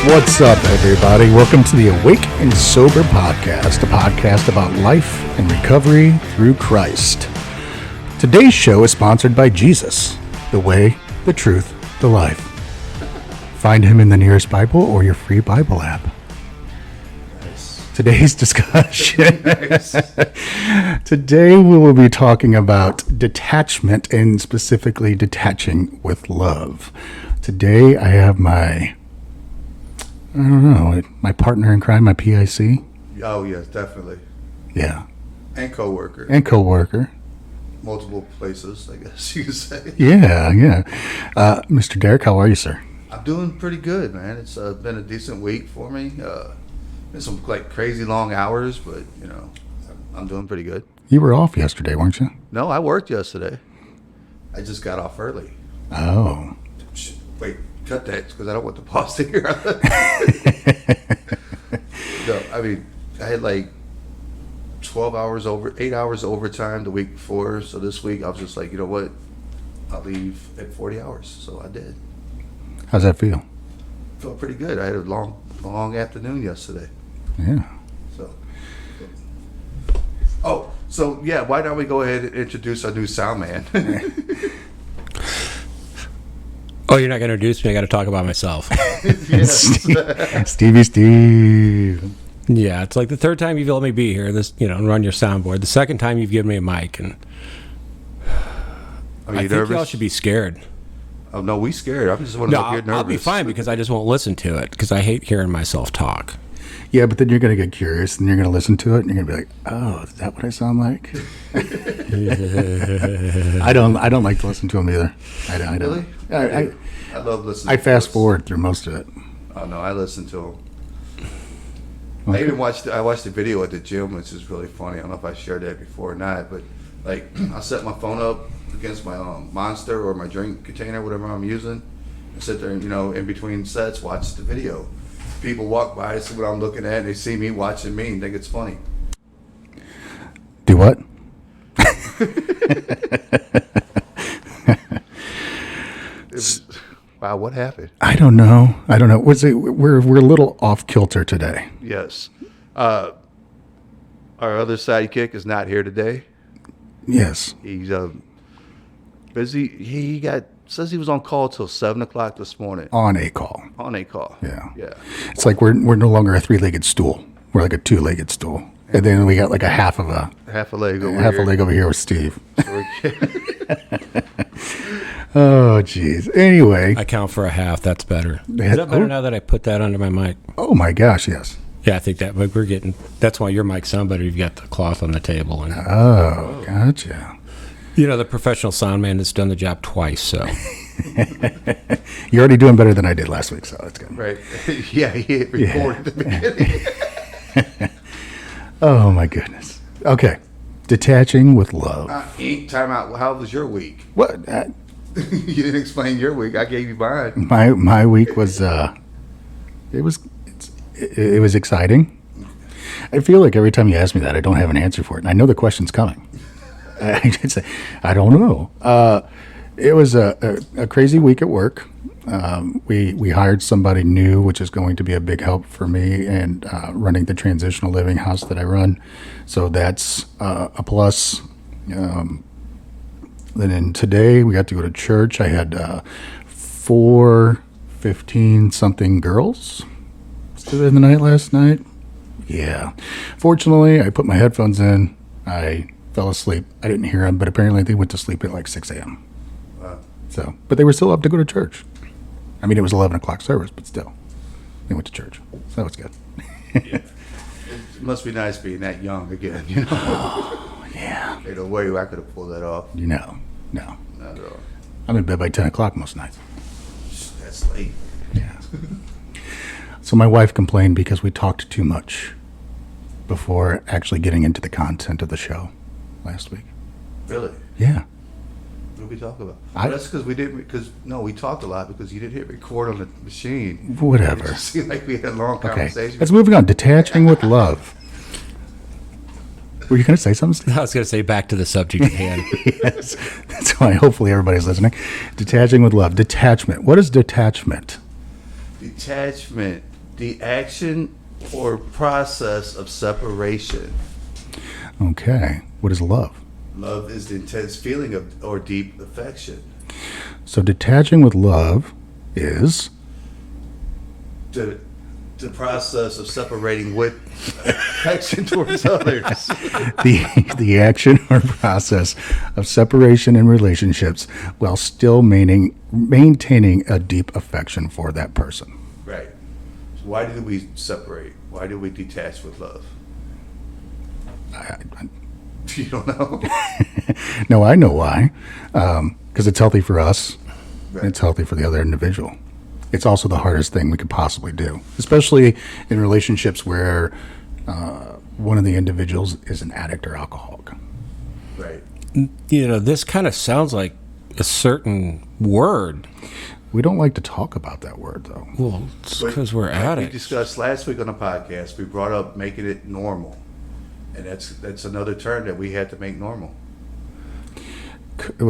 What's up, everybody? Welcome to the Awake and Sober Podcast, a podcast about life and recovery through Christ. Today's show is sponsored by Jesus, the way, the truth, the life. Find him in the nearest Bible or your free Bible app. Today's discussion. Today we will be talking about detachment and specifically detaching with love. Today I have my partner in crime, my PIC. Oh, yes, definitely. Yeah. And co-worker. Multiple places, I guess you could say. Yeah. Mr. Derek, how are you, sir? I'm doing pretty good, man. It's been a decent week for me. Been some crazy long hours, but I'm doing pretty good. You were off yesterday, weren't you? No, I worked yesterday. I just got off early. Oh. Wait, cut that because I don't want the boss to hear. No, I mean, I had 8 hours overtime the week before. So this week I was just like, you know what? I'll leave at 40 hours. So I did. How's that feel? Felt pretty good. I had a long afternoon yesterday. Yeah. So yeah, why don't we go ahead and introduce our new sound man? Oh, you're not going to introduce me? I got to talk about myself. Stevie Steve. Yeah, it's like the third time you've let me be here, and run your soundboard. The second time you've given me a mic, and Are you I nervous? think y'all should be scared. Oh no, we scared. I just want to look you're nervous. I'll be fine because I just won't listen to it because I hate hearing myself talk. Yeah, but then you're going to get curious and you're going to listen to it and you're going to be like, oh, is that what I sound like? I don't like to listen to them either. I don't. Really? I love listening. I fast forward through most of it. Oh no, I listen to them. Okay. I even watched the video at the gym, which is really funny. I don't know if I shared that before or not, but I set my phone up against my Monster or my drink container, whatever I'm using, and sit there and in between sets watch the video. People walk by, see what I'm looking at, and they see me watching me and think it's funny. Do what? Wow, what happened? I don't know. We're a little off kilter today. Yes. Our other sidekick is not here today. Yes. He's busy. He says he was on call till 7:00 this morning. On a call. Yeah. It's like we're no longer a three-legged stool. We're like a two-legged stool. And then we got like a half a leg over here with Steve. Oh, jeez. Anyway. I count for a half. That's better. Is that better now that I put that under my mic? Oh, my gosh, yes. Yeah, I think that that's why your mic sound better. You've got the cloth on the table. Oh, gotcha. The professional sound man has done the job twice, so. You're already doing better than I did last week, so that's good. Right. Yeah, he hit record at the beginning. Oh, my goodness. Okay. Detaching with love. Time out. How was your week? What? You didn't explain your week. I gave you mine. My week was it was exciting. I feel like every time you ask me that, I don't have an answer for it, and I know the question's coming. I just say, I don't know. It was a crazy week at work. We hired somebody new, which is going to be a big help for me and running the transitional living house that I run. So that's a plus. Then today we got to go to church. I had 4 15-something girls spend the night last night. Yeah. Fortunately, I put my headphones in. I fell asleep. I didn't hear them, but apparently they went to sleep at 6 a.m. Wow. So, but they were still up to go to church. I mean, it was 11 o'clock service, but still, they went to church. So that was good. Yeah. It must be nice being that young again, Oh, yeah. Ain't no way I could have pulled that off. No. Not at all. I'm in bed by 10 o'clock most nights. That's late. Yeah. So my wife complained because we talked too much before actually getting into the content of the show last week. Really? Yeah. What did we talk about? That's because we talked a lot because you didn't hit record on the machine. Whatever. It just seemed like we had a long conversation. Okay, let's moving on. Detaching with love. Were you going to say something, Steve? I was going to say back to the subject at hand. Yes. That's why hopefully everybody's listening. Detaching with love. Detachment. What is detachment? Detachment The action or process of separation. Okay. What is love? Love is the intense feeling of or deep affection. So detaching with love is The process of separating with affection towards others. the action or process of separation in relationships while still maintaining a deep affection for that person. Right. So why do we separate? Why do we detach with love? You don't know? No, I know why. Because it's healthy for us. Right. It's healthy for the other individual. It's also the hardest thing we could possibly do, especially in relationships where one of the individuals is an addict or alcoholic. Right. This kind of sounds like a certain word. We don't like to talk about that word, though. Well, it's But because we're like addicts. we discussed last week on the podcast, we brought up making it normal. And that's another term that we had to make normal. Just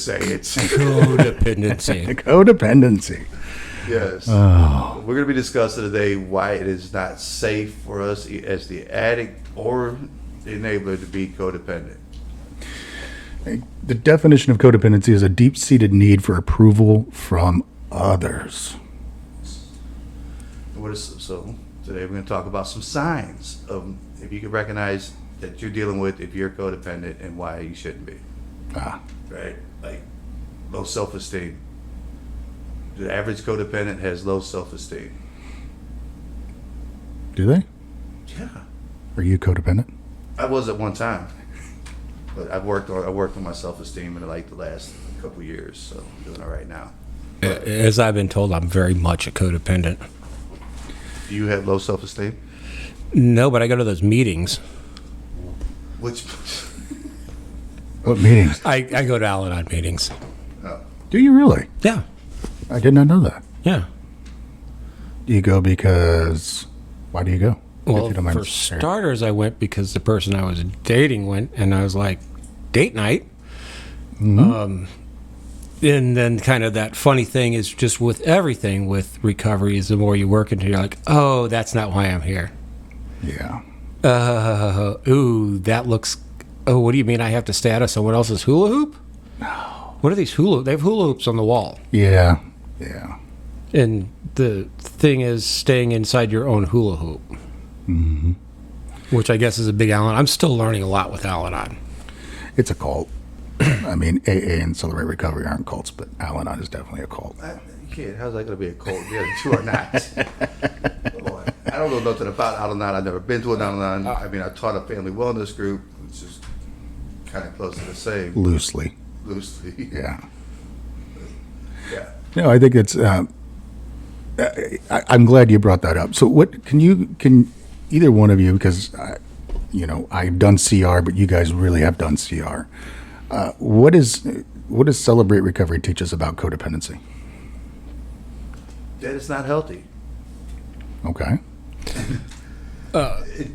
say it. Codependency. Codependency. Yes. Oh. We're going to be discussing today why it is not safe for us as the addict or the enabler to be codependent. The definition of codependency is a deep-seated need for approval from others. So today we're going to talk about some signs of if you can recognize that you're dealing with if you're codependent and why you shouldn't be. Ah, Right? Like low self-esteem. The average codependent has low self-esteem. do they? Yeah. Are you codependent? I was at one time. But I worked on my self-esteem in like the last couple years, so I'm doing all right now. As I've been told, I'm very much a codependent. Do you have low self-esteem? No, but I go to those meetings. Which What meetings? I go to Al-Anon meetings. oh, Do you really? Yeah. I did not know that. Yeah. Do you go because... Why do you go? If Well, you don't mind for sharing. starters, I went because the person I was dating went, and I was like, date night. And then kind of that funny thing is just with everything with recovery is the more you work into it, you're like, oh, that's not why I'm here. Yeah. Ooh, that looks... Oh, what do you mean I have to stay out of someone else's hula hoop? No. What are these hula... They have hula hoops on the wall. Yeah. Yeah. And the thing is staying inside your own hula hoop. Mm-hmm. Which I guess is a big Al-Anon. I'm still learning a lot with Al-Anon. It's a cult. I mean, AA and Celebrate Recovery aren't cults, but Al-Anon is definitely a cult. kid, how's that going to be a cult? Yeah, the two are not. Boy, I don't know nothing about Al-Anon. I've never been to an Al-Anon. I mean, I taught a family wellness group, which is kind of close to the same. Loosely. Yeah. Yeah. No, I think it's. I'm glad you brought that up. So, what can either one of you, because I've done CR, but you guys really have done CR. What does Celebrate Recovery teach us about codependency? That is not healthy. Okay. It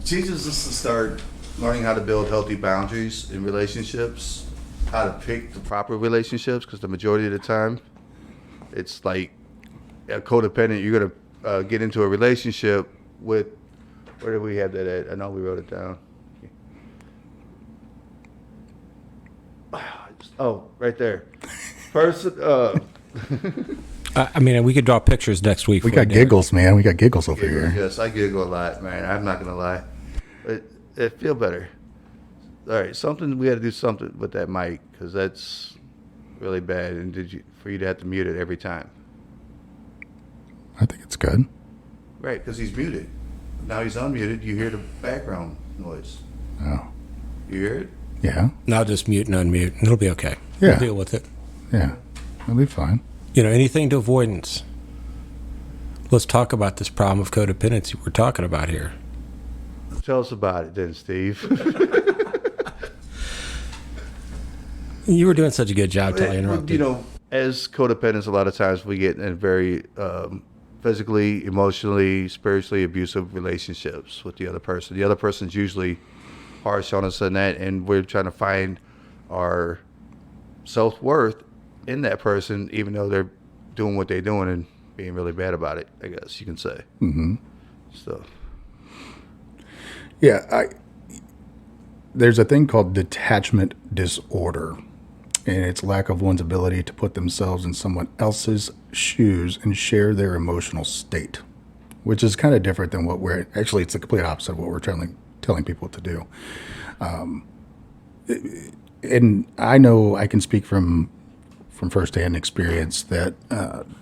teaches us to start learning how to build healthy boundaries in relationships, how to pick the proper relationships, because the majority of the time, it's like a codependent, you're going to get into a relationship with, where did we have that at? I know we wrote it down. Oh, right there. Person, I mean, we could draw pictures next week. We for got it, Derek. giggles, man. We got giggles over here. yes, I giggle a lot, man. I'm not going to lie. It feel better. All right, we had to do something with that mic, because that's really bad. And for you to have to mute it every time. I think it's good. Right, because he's muted. Now he's unmuted. You hear the background noise. Oh. You hear it? Yeah. Now just mute and unmute. It'll be okay. Yeah. We'll deal with it. Yeah. It'll be fine. Anything to avoidance. Let's talk about this problem of codependency we're talking about here. Tell us about it then, Steve. You were doing such a good job till I interrupted. As codependents, a lot of times we get in very physically, emotionally, spiritually abusive relationships with the other person. The other person's usually harsh on us in that, and we're trying to find our self-worth in that person, even though they're doing what they're doing and being really bad about it, I guess you can say. Mm-hmm. So. Yeah, there's a thing called detachment disorder, and it's lack of one's ability to put themselves in someone else's shoes and share their emotional state, which is kind of different than what we're actually. It's the complete opposite of what we're telling people to do. And I know I can speak from firsthand experience that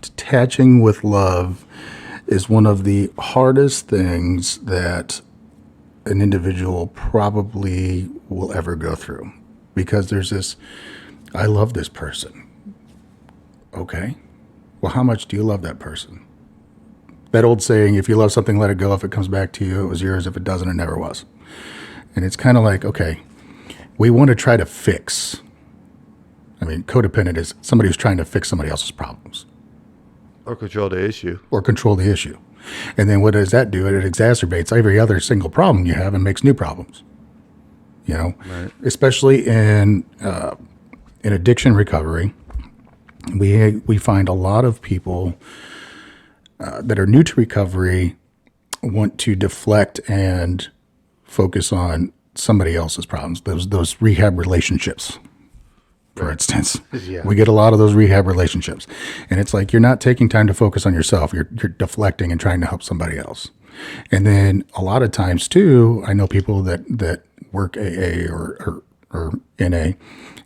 detaching with love is one of the hardest things that an individual probably will ever go through, because there's this, I love this person. Okay. Well, how much do you love that person? That old saying, if you love something, let it go. If it comes back to you, it was yours. If it doesn't, it never was. And it's kind of like, okay, we want to try to fix. I mean, codependent is somebody who's trying to fix somebody else's problems. Or control the issue. Or control the issue. And then what does that do? It exacerbates every other single problem you have and makes new problems. You know, Right. Especially in addiction recovery, we find a lot of people that are new to recovery want to deflect and focus on somebody else's problems. Those rehab relationships, for instance. Yeah. We get a lot of those rehab relationships. And it's like you're not taking time to focus on yourself. You're deflecting and trying to help somebody else. And then a lot of times, too, I know people that work AA or NA,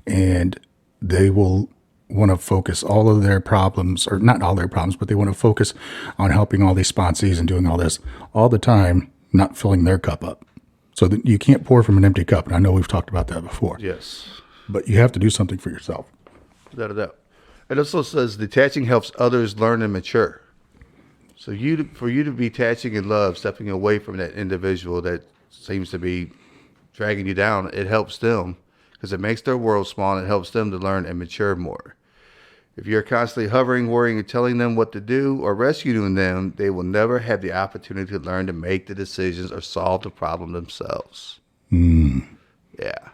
and they will want to focus all of their problems, or not all their problems, but they want to focus on helping all these sponsees and doing all this all the time, not filling their cup up. So that you can't pour from an empty cup. And I know we've talked about that before. Yes. But you have to do something for yourself. Without a doubt. It also says detaching helps others learn and mature. So for you to be detaching in love, stepping away from that individual that seems to be dragging you down, it helps them because it makes their world small and it helps them to learn and mature more. If you're constantly hovering, worrying, and telling them what to do or rescuing them, they will never have the opportunity to learn to make the decisions or solve the problem themselves. Yeah.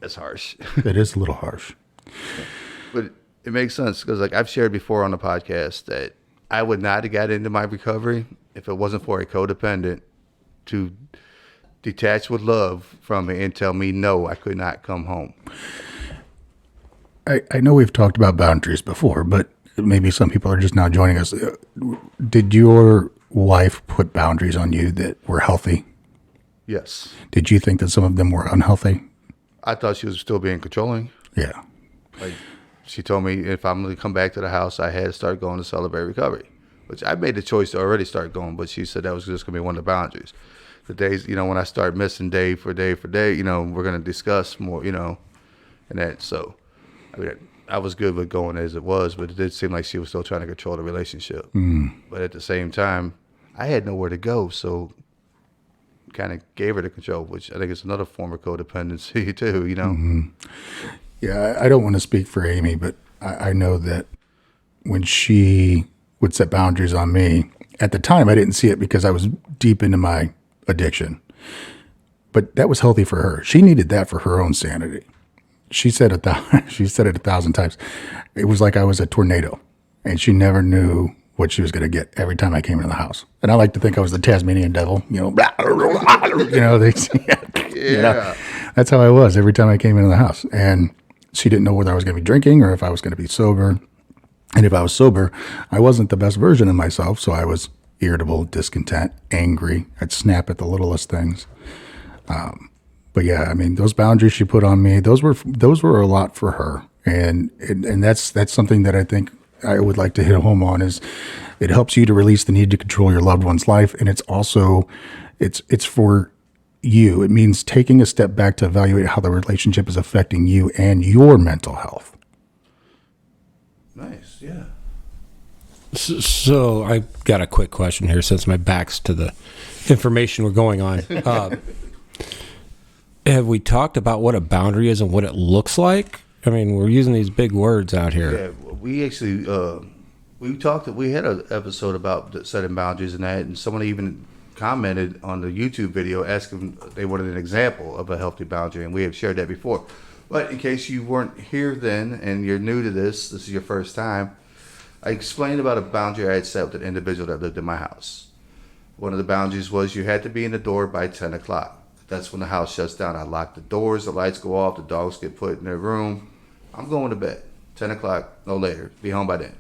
That's harsh. It is a little harsh. But it makes sense because, like I've shared before on the podcast, that I would not have got into my recovery if it wasn't for a codependent to detach with love from me and tell me, no, I could not come home. I know we've talked about boundaries before, but maybe some people are just now joining us. Did your wife put boundaries on you that were healthy? Yes. Did you think that some of them were unhealthy? I thought she was still being controlling. Yeah. Like, she told me if I'm going to come back to the house, I had to start going to Celebrate Recovery, which I made the choice to already start going, but she said that was just going to be one of the boundaries. The days, when I start missing day for day, we're going to discuss more, and that. So, I mean, I was good with going as it was, but it did seem like she was still trying to control the relationship. But at the same time, I had nowhere to go, so kind of gave her the control, which I think is another form of codependency too, Yeah, I don't want to speak for Amy, but I know that when she would set boundaries on me, at the time I didn't see it because I was deep into my addiction. But that was healthy for her. She needed that for her own sanity. She said it 1,000 times. It was like I was a tornado, and she never knew what she was going to get every time I came into the house. And I like to think I was the Tasmanian devil, that's how I was every time I came into the house. And she didn't know whether I was going to be drinking or if I was going to be sober. And if I was sober, I wasn't the best version of myself. So I was irritable, discontent, angry. I'd snap at the littlest things. But yeah, I mean, those boundaries she put on me, those were a lot for her. And that's something that I think I would like to hit home on is it helps you to release the need to control your loved one's life. And it's also, it's for you. It means taking a step back to evaluate how the relationship is affecting you and your mental health. Nice, yeah. So I got a quick question here since my back's to the information we're going on. Have we talked about what a boundary is and what it looks like? I mean, we're using these big words out here. Yeah, we actually we had an episode about setting boundaries and that, and someone even commented on the YouTube video asking they wanted an example of a healthy boundary, and we have shared that before. But in case you weren't here then and you're new to this is your first time, I explained about a boundary I had set with an individual that lived in my house. One of the boundaries was you had to be in the door by 10 o'clock. That's when the house shuts down. I lock the doors, the lights go off, the dogs get put in their room. I'm going to bed. 10 o'clock, no later. Be home by then.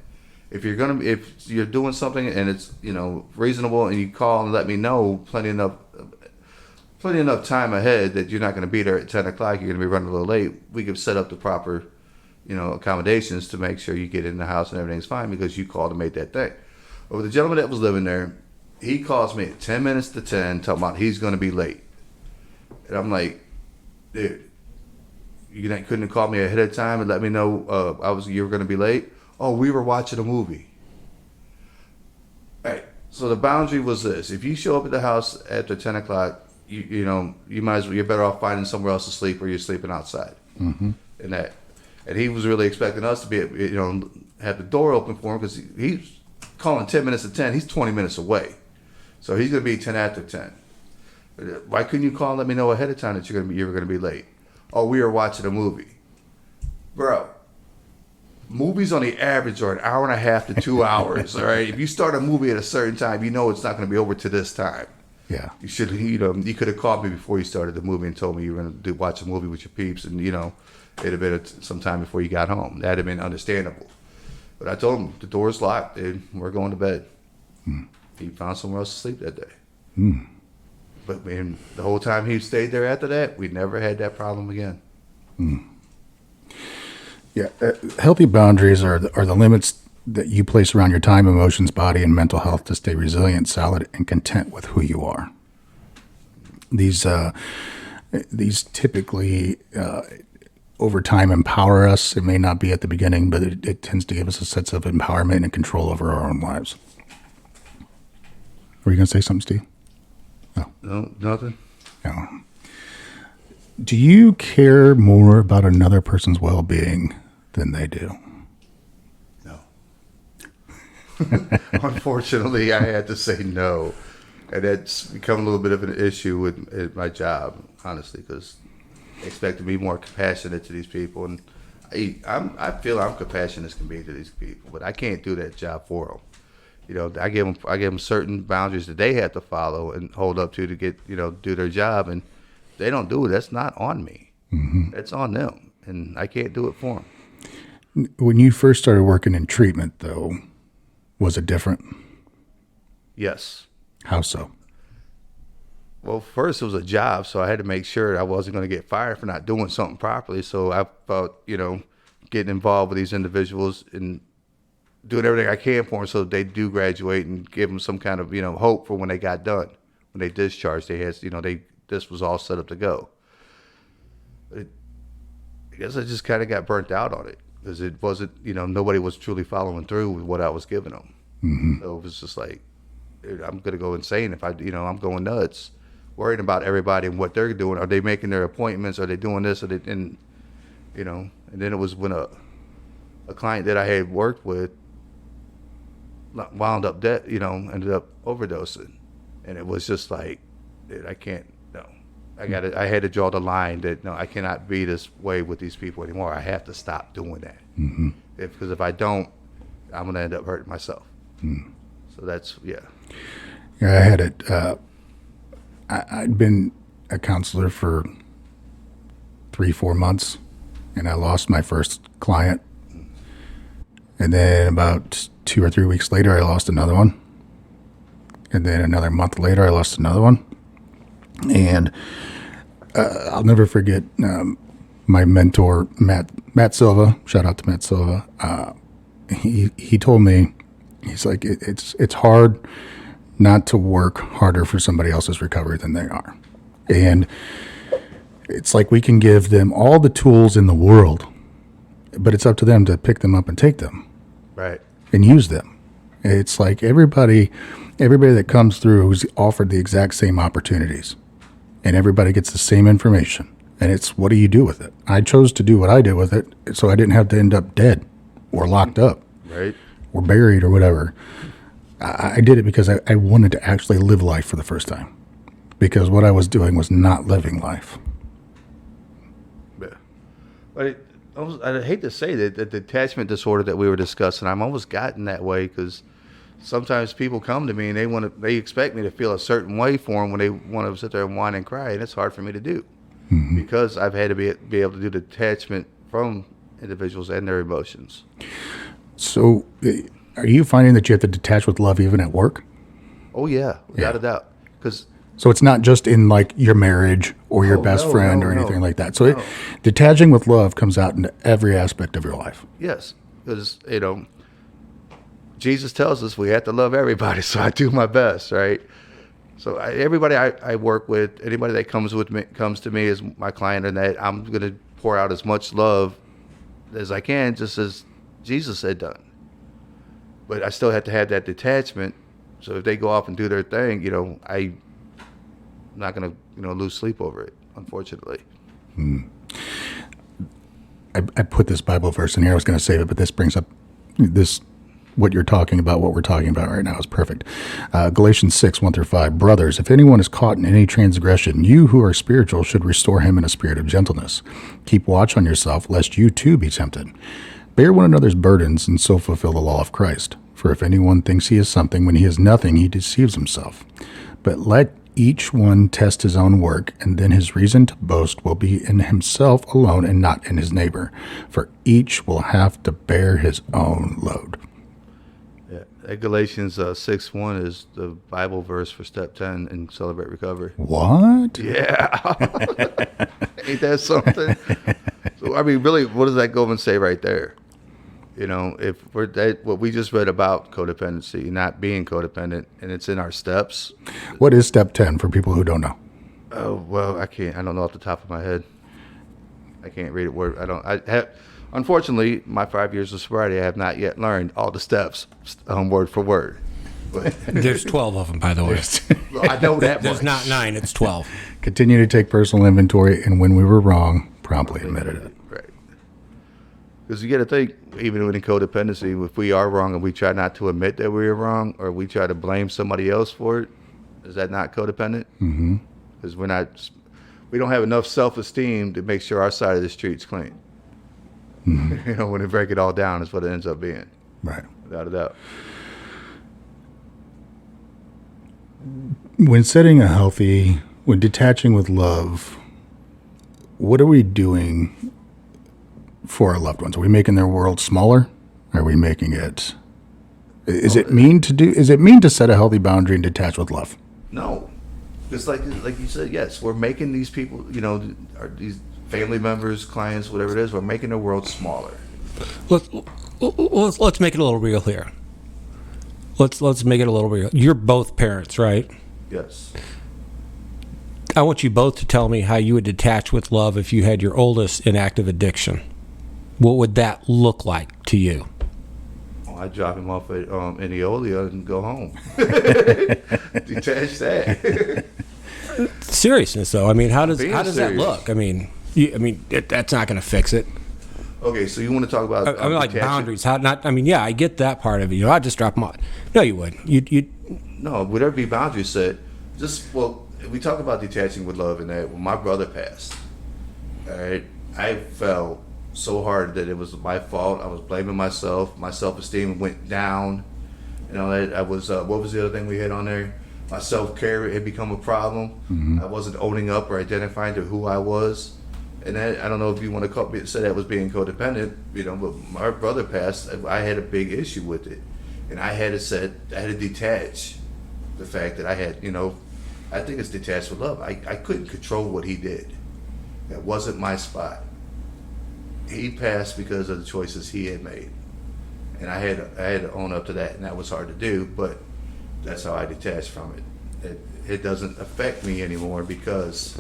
If you're doing something and it's, reasonable, and you call and let me know plenty enough time ahead that you're not going to be there at 10 o'clock, you're going to be running a little late, we could set up the proper, accommodations to make sure you get in the house and everything's fine because you called and made that thing. But with the gentleman that was living there, he calls me at 10 minutes to 10 talking about he's going to be late. And I'm like, dude, you couldn't have called me ahead of time and let me know you were going to be late? Oh, we were watching a movie. All right. So the boundary was this: if you show up at the house after 10 o'clock, you might as well, you're better off finding somewhere else to sleep, or you're sleeping outside. Mm-hmm. And he was really expecting us to be, have the door open for him because he's calling 10 minutes to 10. He's 20 minutes away, so he's going to be 10 after 10. Why couldn't you call and let me know ahead of time that you were going to be late? Oh, we were watching a movie, bro. Movies on the average are an hour and a half to 2 hours. All right, if you start a movie at a certain time, it's not going to be over to this time. Yeah, you could have called me before you started the movie and told me you were going to watch a movie with your peeps, and it'd have been some time before you got home. That'd have been understandable. But I told him the door's locked, dude. We're going to bed. He found somewhere else to sleep that day. But man, the whole time he stayed there after that, we never had that problem again. Yeah, healthy boundaries are the limits that you place around your time, emotions, body, and mental health to stay resilient, solid, and content with who you are. These typically over time empower us. It may not be at the beginning, but it tends to give us a sense of empowerment and control over our own lives. Were you going to say something, Steve? No, nothing. No. Do you care more about another person's well-being than they do? No. Unfortunately, I had to say no. And that's become a little bit of an issue at my job, honestly, because they expect to be more compassionate to these people. And I feel I'm compassionate as can be to these people, but I can't do that job for them. I give them certain boundaries that they have to follow and hold up to get, do their job. And they don't do it. That's not on me. Mm-hmm. That's on them. And I can't do it for them. When you first started working in treatment, though, was it different? Yes. How so? Well, first it was a job, so I had to make sure I wasn't going to get fired for not doing something properly. So I felt, getting involved with these individuals and doing everything I can for them so they do graduate and give them some kind of, hope for when they got done. When they discharged, they had, this was all set up to go. I guess I just kind of got burnt out on it because it wasn't, nobody was truly following through with what I was giving them. Mm-hmm. So it was just like, dude, I'm going to go insane if I'm going nuts, worrying about everybody and what they're doing. Are they making their appointments? Are they doing this? And then it was when a client that I had worked with wound up dead, ended up overdosing. And it was just like, dude, I can't, no. I had to draw the line that, no, I cannot be this way with these people anymore. I have to stop doing that. Mm-hmm. Because if I don't, I'm going to end up hurting myself. Mm. So that's, yeah. Yeah, I had it. I'd been a counselor for 3-4 months, and I lost my first client. And then about 2 or 3 weeks later, I lost another one. And then another month later, I lost another one. And I'll never forget my mentor, Matt Silva. Shout out to Matt Silva. He told me, he's like, it's hard not to work harder for somebody else's recovery than they are. And it's like we can give them all the tools in the world, but it's up to them to pick them up and take them. Right. And use them. It's like everybody that comes through is offered the exact same opportunities, and everybody gets the same information. And it's, what do you do with it? I chose to do what I did with it, so I didn't have to end up dead or locked up, right, or buried or whatever. I did it because I wanted to actually live life for the first time, because what I was doing was not living life. Yeah. But I hate to say that the detachment disorder that we were discussing, I'm almost gotten that way because sometimes people come to me and they expect me to feel a certain way for them when they want to sit there and whine and cry, and it's hard for me to do because I've had to be able to do detachment from individuals and their emotions. So, are you finding that you have to detach with love even at work? Oh yeah, without a doubt. Because So it's not just in like your marriage or your best friend or anything like that. So detaching with love comes out into every aspect of your life. yes, because Jesus tells us we have to love everybody, so I do my best, right? So everybody I work with, anybody that comes to me as my client, and that I'm going to pour out as much love as I can, just as Jesus had done. But I still have to have that detachment. So if they go off and do their thing, I'm not going to lose sleep over it, unfortunately. I put this Bible verse in here. I was going to save it, but this brings up this. What you're talking about, what we're talking about right now is perfect. Galatians 6:1-5. Brothers, if anyone is caught in any transgression, you who are spiritual should restore him in a spirit of gentleness. Keep watch on yourself, lest you too be tempted. Bear one another's burdens, and so fulfill the law of Christ. For if anyone thinks he is something when he is nothing, he deceives himself. But let each one test his own work, and then his reason to boast will be in himself alone and not in his neighbor. For each will have to bear his own load. Yeah. Galatians 6:1 is the Bible verse for step 10 in Celebrate Recovery. What? Yeah. Ain't that something? So, I mean, really, what does that go and say right there? If what we just read about codependency, not being codependent, and it's in our steps. What is step 10 for people who don't know? Oh, well, I don't know off the top of my head. I can't read it unfortunately, my 5 years of sobriety, I have not yet learned all the steps word for word. But There's 12 of them, by the way. well, I know that There's much. not 9, it's 12. Continue to take personal inventory, and when we were wrong, promptly admitted it. Right. Because you got to think, even in codependency, if we are wrong and we try not to admit that we are wrong, or we try to blame somebody else for it, is that not codependent? Mm-hmm. Because we don't have enough self-esteem to make sure our side of the street's clean. Mm-hmm. When they break it all down, is what it ends up being. Right. Without a doubt. When when detaching with love, what are we doing for our loved ones? Are we making their world smaller? Are we making it? Is it mean to set a healthy boundary and detach with love? No. Just like you said, yes, we're making these people, these family members, clients, whatever it is, we're making the world smaller. Let's make it a little real here. Let's make it a little real. You're both parents, right? Yes. I want you both to tell me how you would detach with love if you had your oldest in active addiction. What would that look like to you? I'd drop him off at Neolia and go home. Detach that. Seriousness, though. I mean, how does that serious. look? I mean, that's not going to fix it. Okay, so you want to talk about I mean, like detaching? boundaries. How not? I mean, yeah, I get that part of it. I'd just drop them off. No, you wouldn't. You. No, would there be boundaries set? We talk about detaching with love, and that when my brother passed, all right, I felt so hard that it was my fault. I was blaming myself. My self-esteem went down. I was. What was the other thing we had on there? My self-care had become a problem. Mm-hmm. I wasn't owning up or identifying to who I was. And I don't know if you want to say that was being codependent, but my brother passed. I had a big issue with it, and I had to detach the fact that I had, I think it's detached with love. I couldn't control what he did. That wasn't my spot. He passed because of the choices he had made, and I had to own up to that, and that was hard to do. But that's how I detached from it. It doesn't affect me anymore because.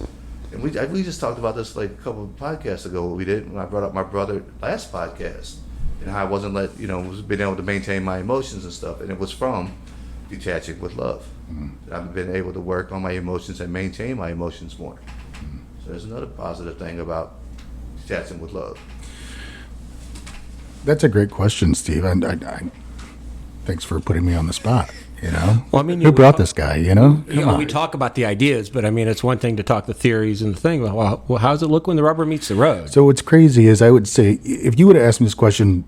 And we just talked about this like a couple of podcasts ago. What we did when I brought up my brother last podcast, and how I wasn't was being able to maintain my emotions and stuff, and it was from detaching with love. Mm-hmm. I've been able to work on my emotions and maintain my emotions more. Mm-hmm. So there's another positive thing about detaching with love. That's a great question, Steve. And I thanks for putting me on the spot. Well, I mean, Who brought this guy, Come on. we talk about the ideas, but I mean, it's one thing to talk the theories and the thing. Well, how does it look when the rubber meets the road? So what's crazy is I would say if you would have asked me this question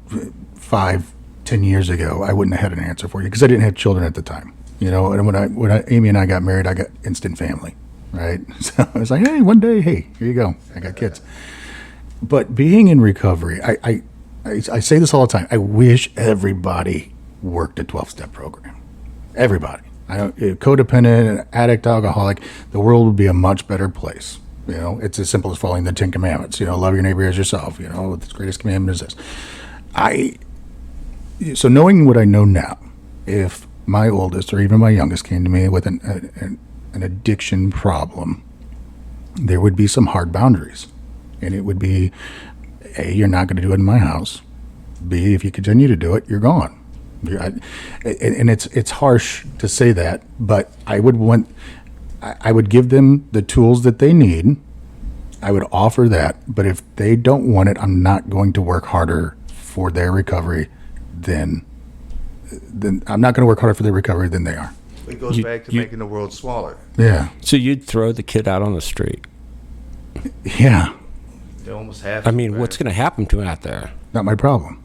5-10 years ago, I wouldn't have had an answer for you because I didn't have children at the time. And when Amy and I got married, I got instant family, right? So I was like, hey, one day, hey, here you go, I got kids. But being in recovery, I say this all the time. I wish everybody worked a 12-step program. Everybody. Codependent, addict, alcoholic, the world would be a much better place. It's as simple as following the 10 Commandments. Love your neighbor as yourself. The greatest commandment is this. So knowing what I know now, if my oldest or even my youngest came to me with an addiction problem, there would be some hard boundaries. And it would be, A, you're not going to do it in my house. B, if you continue to do it, you're gone. And it's harsh to say that, but I would give them the tools that they need. I would offer that, but if they don't want it, I'm not going to work harder for their recovery than I'm not going to work harder for their recovery than they are. It goes back to making the world smaller. Yeah. So you'd throw the kid out on the street? Yeah. They almost have. I mean, what's going to happen to him out there? Not my problem.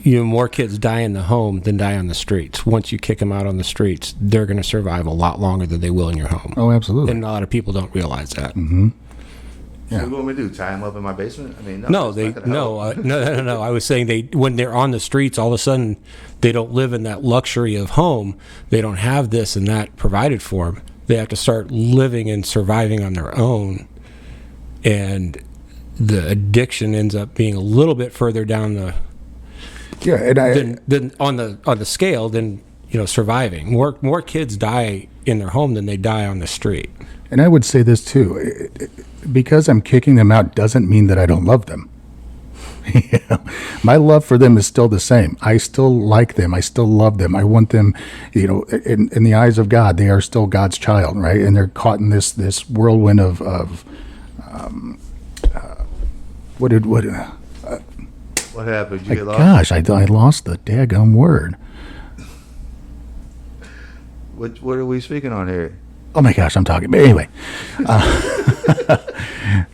More kids die in the home than die on the streets. Once you kick them out on the streets, they're going to survive a lot longer than they will in your home. Oh, absolutely. And a lot of people don't realize that. Mm-hmm. Yeah. So what do you want me to do? Tie them up in my basement? I mean, No, no. I was saying when they're on the streets, all of a sudden they don't live in that luxury of home. They don't have this and that provided for them. They have to start living and surviving on their own, and the addiction ends up being a little bit further down the than on the scale than surviving. More kids die in their home than they die on the street. And I would say this too, because I'm kicking them out doesn't mean that I don't love them. My love for them is still the same. I still like them. I still love them. I want them, in the eyes of God, they are still God's child, right? And they're caught in this whirlwind of what happened? Did you get lost? Gosh, I lost the daggum word. What are we speaking on here? Oh my gosh, I'm talking. But anyway,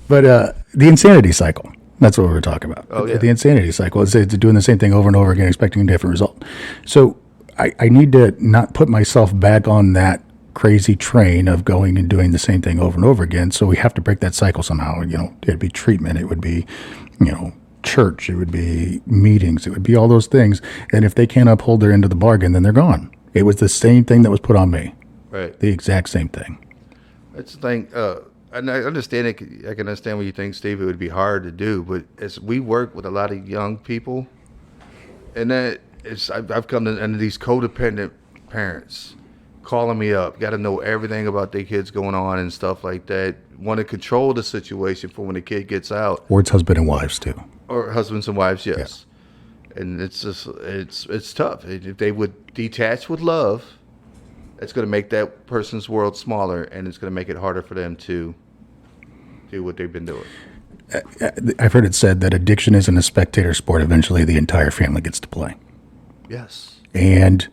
the insanity cycle. That's what we were talking about. Oh, yeah. The insanity cycle is doing the same thing over and over again, expecting a different result. So I need to not put myself back on that crazy train of going and doing the same thing over and over again. So we have to break that cycle somehow. It'd be treatment. It would be, church. It would be meetings. It would be all those things. And if they can't uphold their end of the bargain, then they're gone. It was the same thing that was put on me. Right. The exact same thing. That's the thing. And I understand it. I can understand what you think, Steve. It would be hard to do, but as we work with a lot of young people, and I've come to and these codependent parents calling me up, got to know everything about their kids going on and stuff like that. Want to control the situation for when the kid gets out. Or it's husband and wives too. Or husbands and wives, yes. Yeah. And it's just it's tough. If they would detach with love, it's going to make that person's world smaller, and it's going to make it harder for them to do what they've been doing. I've heard it said that addiction isn't a spectator sport. Eventually, the entire family gets to play. Yes. And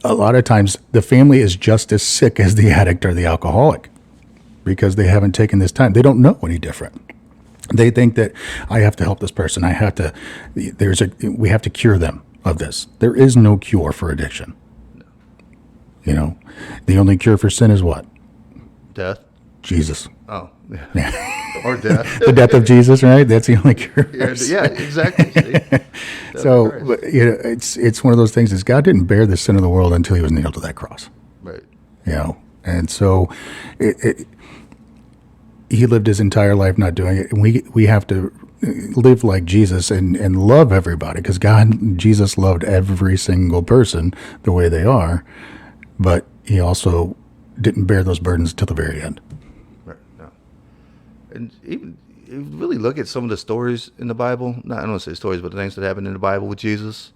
a lot of times, the family is just as sick as the addict or the alcoholic because they haven't taken this time. They don't know any different. They think that I have to help this person. We have to cure them of this. There is no cure for addiction. The only cure for sin is what? Death. Jesus. Oh, yeah. Or death. The death of Jesus, right? That's the only cure. Yeah, exactly. So, it's one of those things. Is God didn't bear the sin of the world until He was nailed to that cross. Right. And so, He lived His entire life not doing it, and we have to live like Jesus and love everybody because Jesus loved every single person the way they are, but He also didn't bear those burdens till the very end. Right. No. And even if you really look at some of the stories in the Bible, I don't want to say stories, but the things that happened in the Bible with Jesus,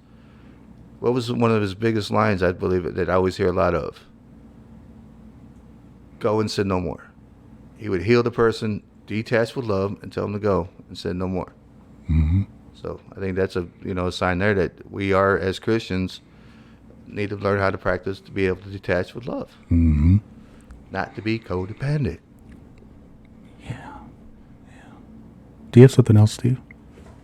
what was one of His biggest lines, I believe, that I always hear a lot of? Go and sin no more. He would heal the person, detach with love, and tell them to go and sin no more. Mm-hmm. So I think that's a sign there that we are, as Christians, need to learn how to practice to be able to detach with love, not to be codependent. Do you have something else, Steve?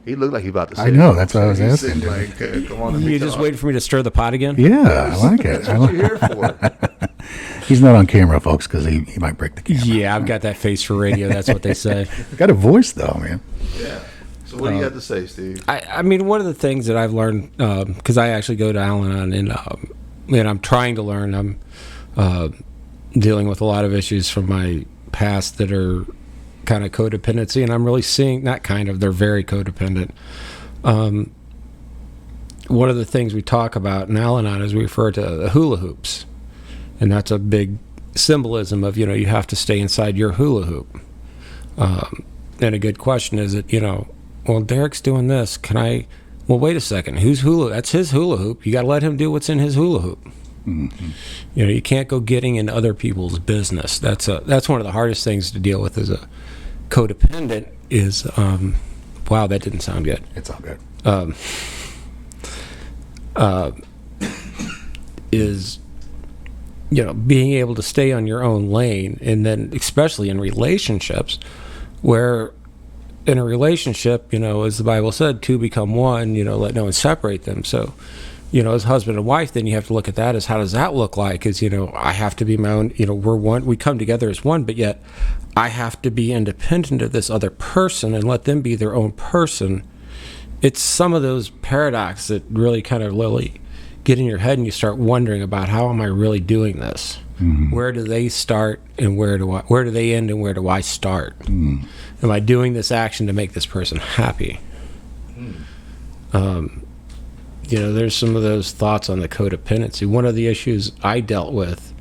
He looked like he about to say I know, it. that's what I was He's asking, sitting like, come on, let me You just talk. waiting for me to stir the pot again? Yeah, I like it. That's what you're here for. He's not on camera, folks, because he might break the camera. Yeah, I've got that face for radio. That's what they say. Got a voice, though, man. Yeah. So what do you have to say, Steve? I mean, one of the things that I've learned, because I actually go to Al-Anon, and I'm trying to learn. I'm dealing with a lot of issues from my past that are kind of codependency, and I'm really seeing that they're very codependent. One of the things we talk about in Al-Anon is we refer to the hula hoops, and that's a big symbolism of, you have to stay inside your hula hoop. And a good question is that, well, Derek's doing this. Well, wait a second. Who's hula? That's his hula hoop. You got to let him do what's in his hula hoop. Mm-hmm. You can't go getting in other people's business. That's one of the hardest things to deal with as a codependent is, wow, that didn't sound good. It's all good. Is, being able to stay on your own lane, and then especially in relationships where in a relationship, as the Bible said, two become one, let no one separate them. So, as husband and wife, then you have to look at that as how does that look like? Is, I have to be my own, we're one, we come together as one, but yet I have to be independent of this other person and let them be their own person. It's some of those paradoxes that really kind of really get in your head, and you start wondering about how am I really doing this? Mm-hmm. Where do they start and where do they end and where do I start? Mm. Am I doing this action to make this person happy? There's some of those thoughts on the codependency. One of the issues I dealt with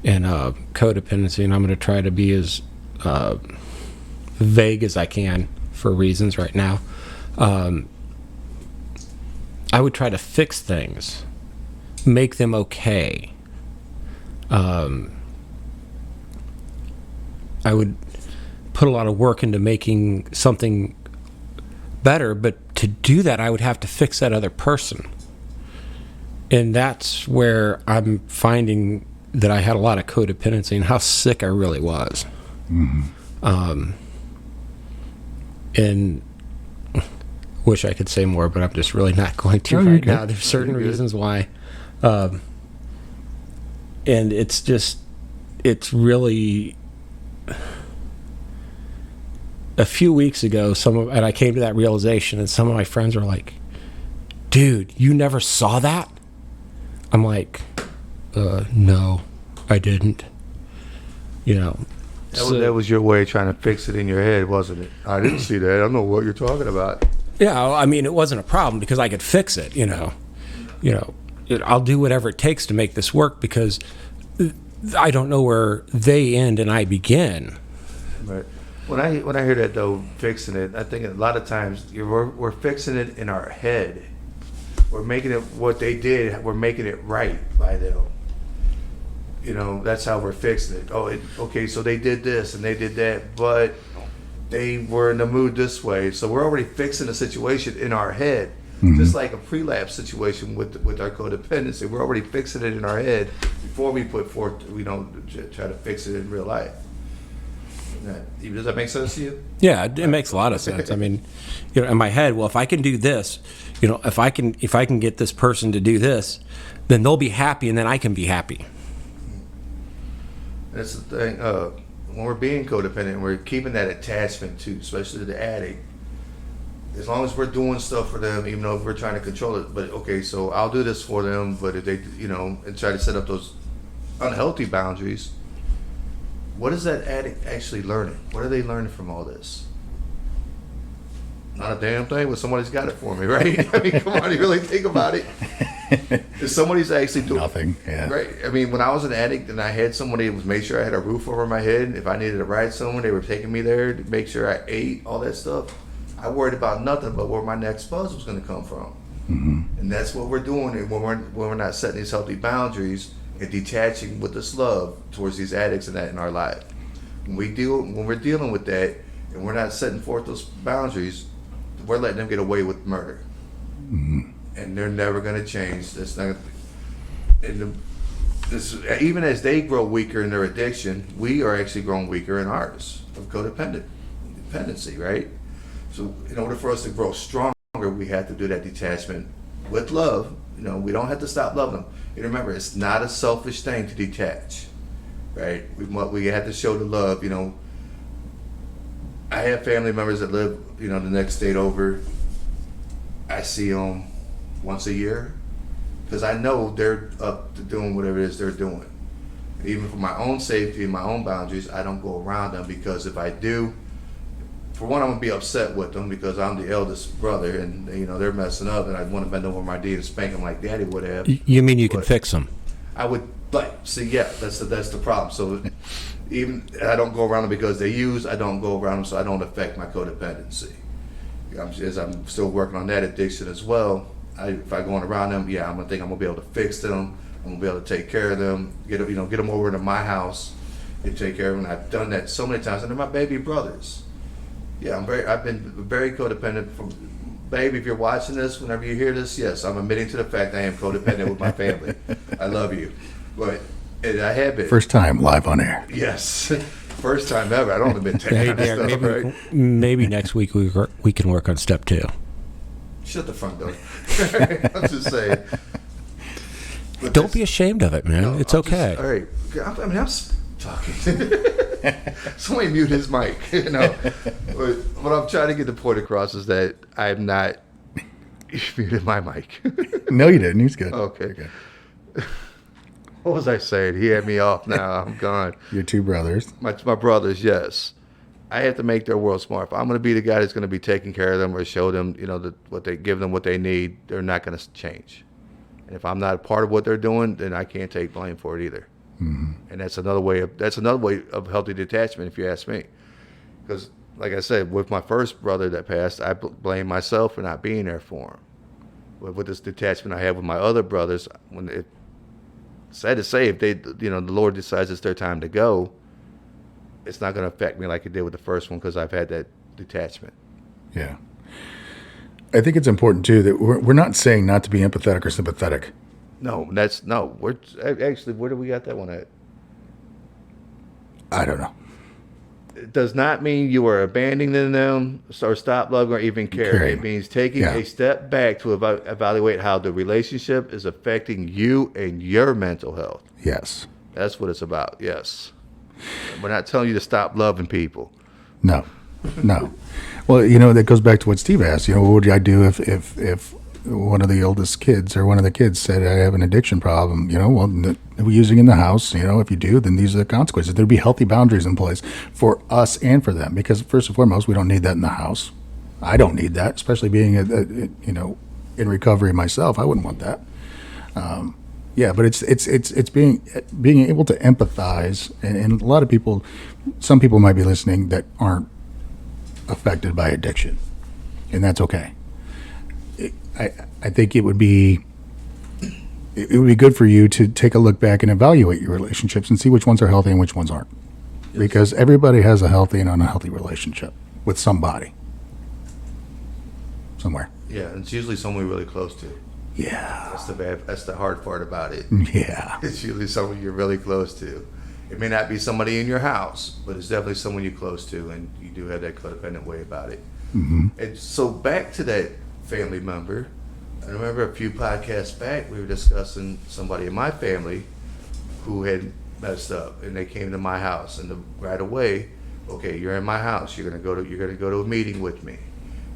in codependency, and I'm going to try to be as vague as I can for reasons right now, I would try to fix things, make them okay. I would put a lot of work into making something better, but to do that, I would have to fix that other person. And that's where I'm finding that I had a lot of codependency and how sick I really was. Mm-hmm. And wish I could say more, but I'm just really not going to right now. There's certain reasons why. And it's really a few weeks ago, and I came to that realization, and some of my friends were like, dude, you never saw that? I'm like, no, I didn't. That was your way of trying to fix it in your head, wasn't it? I didn't see that. I don't know what you're talking about. Yeah, I mean, it wasn't a problem because I could fix it, I'll do whatever it takes to make this work because I don't know where they end and I begin. Right. When I hear that though, fixing it, I think a lot of times we're fixing it in our head. We're making it what they did. We're making it right by them. That's how we're fixing it. Okay, so they did this and they did that, but they were in the mood this way. So we're already fixing the situation in our head. Mm-hmm. Just like a prelapse situation with our codependency. We're already fixing it in our head before we put forth, try to fix it in real life. Does that make sense to you? Yeah, it makes a lot of sense. I mean, in my head, well, if I can do this, if I can get this person to do this, then they'll be happy, and then I can be happy. That's the thing. When we're being codependent, we're keeping that attachment too, especially the addict. As long as we're doing stuff for them, even though we're trying to control it, but okay, so I'll do this for them, but if they, and try to set up those unhealthy boundaries. What is that addict actually learning? What are they learning from all this? Not a damn thing, but somebody's got it for me, right? I mean, come on, you really think about it. If somebody's actually doing nothing, yeah. Right. I mean, when I was an addict and I had somebody that was make sure I had a roof over my head, if I needed to ride somewhere, they were taking me there to make sure I ate, all that stuff. I worried about nothing but where my next buzz was going to come from. Mm-hmm. And that's what we're doing when we're not setting these healthy boundaries and detaching with this love towards these addicts and that in our life. When we're dealing with that and we're not setting forth those boundaries, we're letting them get away with murder. Mm-hmm. And they're never going to change. and even as they grow weaker in their addiction, we are actually growing weaker in ours of codependency, right? So in order for us to grow stronger, we have to do that detachment with love. We don't have to stop loving them. And remember, it's not a selfish thing to detach, right? We have to show the love. I have family members that live, the next state over. I see them once a year because I know they're up to doing whatever it is they're doing. Even for my own safety and my own boundaries, I don't go around them because if I do, for one, I'm gonna be upset with them because I'm the eldest brother and they're messing up and I want to bend over my knee and spank them like Daddy would have. You mean you can fix them? I would that's the problem. So even I don't go around them because they use. I don't go around them so I don't affect my codependency. As I'm still working on that addiction as well. If I go around them, I'm gonna think I'm gonna be able to fix them. I'm gonna be able to take care of them. Get them over to my house and take care of them. And I've done that so many times, and they're my baby brothers. Yeah, I've been very codependent. Baby, if you're watching this, whenever you hear this, yes, I'm admitting to the fact I am codependent with my family. I love you, but I have been. First time live on air. Yes, first time ever. I don't admit that Hey, kind of Derek, stuff, maybe, right? maybe next week we can work on step 2. Shut the front door. I'm just saying. But Don't be ashamed of it, man. no, It's I'm okay. All right. I'm talking. Somebody mute his mic. But what I'm trying to get the point across is that I'm not muted my mic. No, you didn't. He's good. Okay. What was I saying? He had me off now. I'm gone. Your two brothers. My brothers, yes. I have to make their world smart. If I'm going to be the guy that's going to be taking care of them or show them, give them what they need, they're not going to change. And if I'm not a part of what they're doing, then I can't take blame for it either. Mm-hmm. And that's another way of healthy detachment, if you ask me. Because, like I said, with my first brother that passed, I blame myself for not being there for him. But with this detachment I have with my other brothers, sad to say, if the Lord decides it's their time to go, it's not going to affect me like it did with the first one because I've had that detachment. Yeah. I think it's important, too, that we're not saying not to be empathetic or sympathetic. We're actually, where do we got that one at? I don't know. It does not mean you are abandoning them or stop loving or even caring. It means taking a step back to evaluate how the relationship is affecting you and your mental health. Yes. That's what it's about, yes. We're not telling you to stop loving people. No. Well, that goes back to what Steve asked. What would I do if one of the oldest kids or one of the kids said, I have an addiction problem? We're using in the house. If you do, then these are the consequences. There'd be healthy boundaries in place for us and for them. Because first and foremost, we don't need that in the house. I don't need that, especially being, in recovery myself. I wouldn't want that. But it's being able to empathize, and a lot of people, some people might be listening that aren't affected by addiction, and that's okay. I think it would be good for you to take a look back and evaluate your relationships and see which ones are healthy and which ones aren't, because everybody has a healthy and unhealthy relationship with somebody somewhere. Yeah, and it's usually someone we're really close to. Yeah. That's the hard part about it. Yeah. It's usually someone you're really close to. It may not be somebody in your house, but it's definitely someone you're close to, and you do have that codependent way about it. Mm-hmm. And so back to that family member, I remember a few podcasts back we were discussing somebody in my family who had messed up, and they came to my house, and right away, okay, you're in my house. You're gonna go to a meeting with me.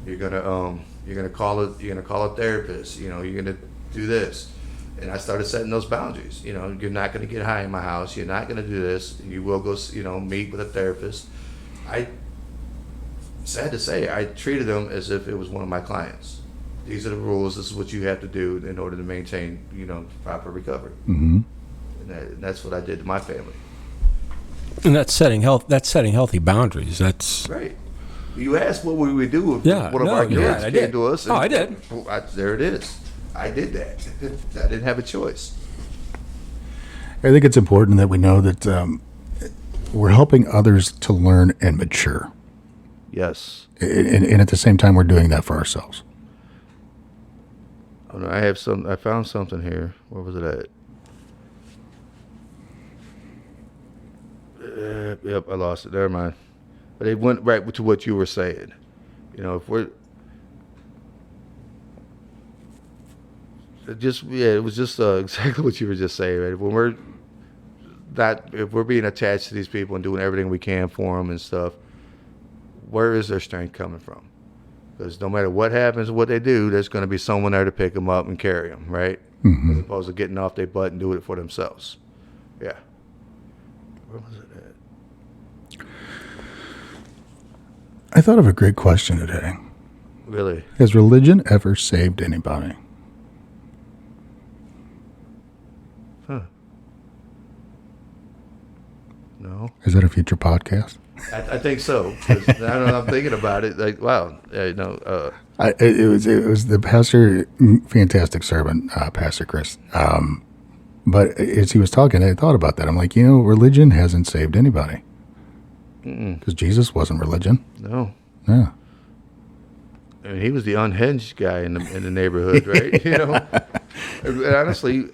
You're gonna call a therapist. You're gonna do this. And I started setting those boundaries. You're not going to get high in my house. You're not going to do this. You will go, meet with a therapist. Sad to say, I treated them as if it was one of my clients. These are the rules. This is what you have to do in order to maintain, proper recovery. Mm-hmm. And that's what I did to my family. And that's setting healthy boundaries. That's right. You asked what would we do if one of our kids came to us. I did. There it is. I did that. I didn't have a choice. I think it's important that we know that we're helping others to learn and mature. Yes. And at the same time, we're doing that for ourselves. Oh, no, I found something here. Where was it at? Yep, I lost it. Never mind. But it went right to what you were saying. If we're it was just exactly what you were just saying. Right? If we're being attached to these people and doing everything we can for them and stuff, where is their strength coming from? Because no matter what happens, what they do, there's going to be someone there to pick them up and carry them, right? As opposed to getting off their butt and doing it for themselves. Yeah. Where was it at? I thought of a great question today. Really? Has religion ever saved anybody? Huh. No. Is that a future podcast? I think so. 'Cause now that I'm thinking about it, like, wow, it was the pastor, fantastic servant, Pastor Chris. But as he was talking, I thought about that. I'm like, religion hasn't saved anybody because Jesus wasn't religion. no. Yeah. I mean, he was the unhinged guy in the neighborhood, right? And honestly,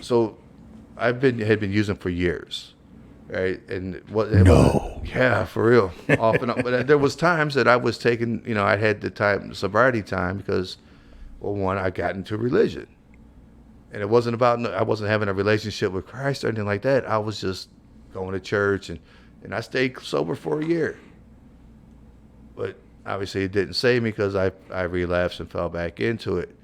so had been using for years. Right, and yeah, for real, off and on. But there was times that I was taking, I had the sobriety time because, well, one, I got into religion, and it wasn't about I wasn't having a relationship with Christ or anything like that. I was just going to church, and I stayed sober for a year. But obviously, it didn't save me because I relapsed and fell back into it.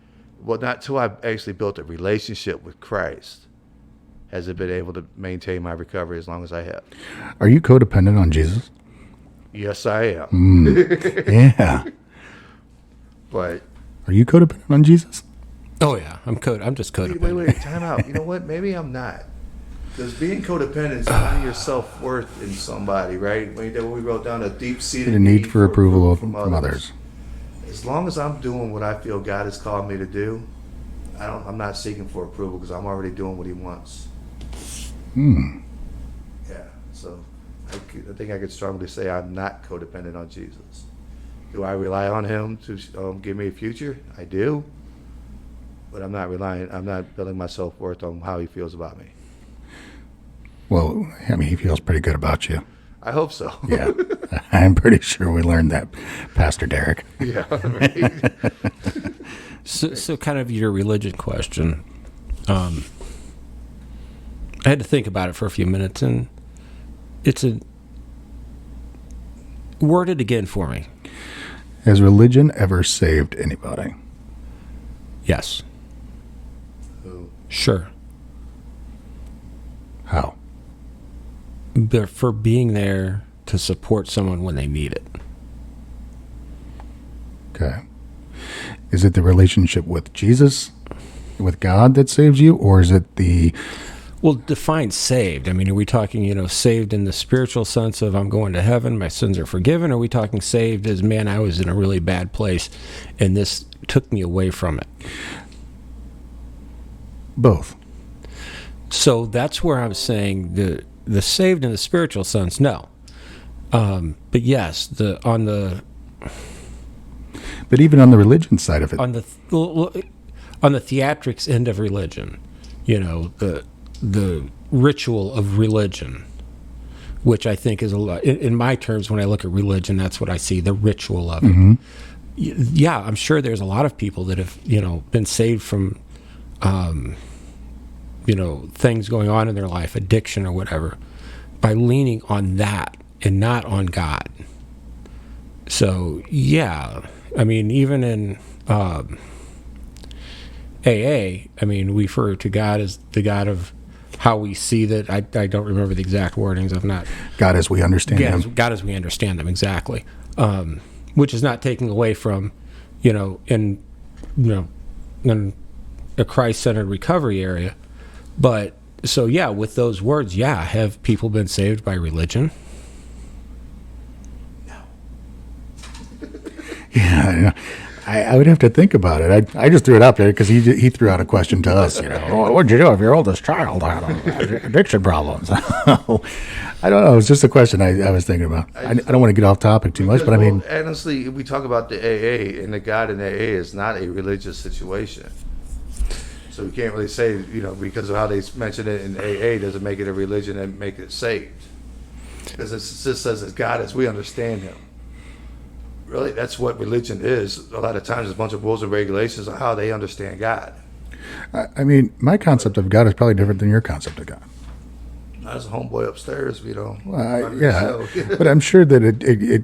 Well, not till I actually built a relationship with Christ. Has it been able to maintain my recovery as long as I have? Are you codependent on Jesus? Yes, I am. Yeah. But are you codependent on Jesus? Oh yeah, I'm just codependent. wait, time out. You know what? Maybe I'm not. Because being codependent is finding your self-worth in somebody, right? When we wrote down a deep-seated The need for approval from others. As long as I'm doing what I feel God has called me to do, I'm not seeking for approval because I'm already doing what He wants. Yeah, so I think I could strongly say I'm not codependent on Jesus. Do I rely on Him to give me a future? I do, but I'm not building my self-worth on how He feels about me. Well, I mean, He feels pretty good about you. I hope so. Yeah, I'm pretty sure we learned that, Pastor Derek. Yeah, right. So kind of your religion question. I had to think about it for a few minutes, and it's word it again for me. Has religion ever saved anybody? Yes. Who? Sure. How? For being there to support someone when they need it. Okay. Is it the relationship with Jesus, with God that saves you, or is it the... Well, define saved. I mean, are we talking, saved in the spiritual sense of I'm going to heaven, my sins are forgiven? Or are we talking saved as, man, I was in a really bad place and this took me away from it? Both. So that's where I'm saying the saved in the spiritual sense, no. But yes, But even on the religion side of it. on the theatrics end of religion, the ritual of religion, which I think is a lot, in my terms, when I look at religion, that's what I see, the ritual of it. Yeah, I'm sure there's a lot of people that have, been saved from, things going on in their life, addiction or whatever, by leaning on that and not on God. So, yeah, I mean, even in AA, I mean, we refer to God as the God of how we see that. I don't remember the exact wordings of not God as we understand Him. God as we understand them, exactly. Which is not taking away from, in a Christ-centered recovery area. But so yeah, with those words, yeah, have people been saved by religion? No. Yeah, I would have to think about it. I just threw it up there because he threw out a question to us. What'd you do if your oldest child had addiction problems? I don't know. It's just a question I was thinking about. I don't want to get off topic too much, but I mean, honestly, we talk about the AA, and the God in AA is not a religious situation. So we can't really say, because of how they mention it in AA, doesn't make it a religion and make it saved. Because it just says that God as we understand Him. Really, that's what religion is. A lot of times, it's a bunch of rules and regulations on how they understand God. I mean, my concept of God is probably different than your concept of God. As a homeboy upstairs, Yeah, but I'm sure that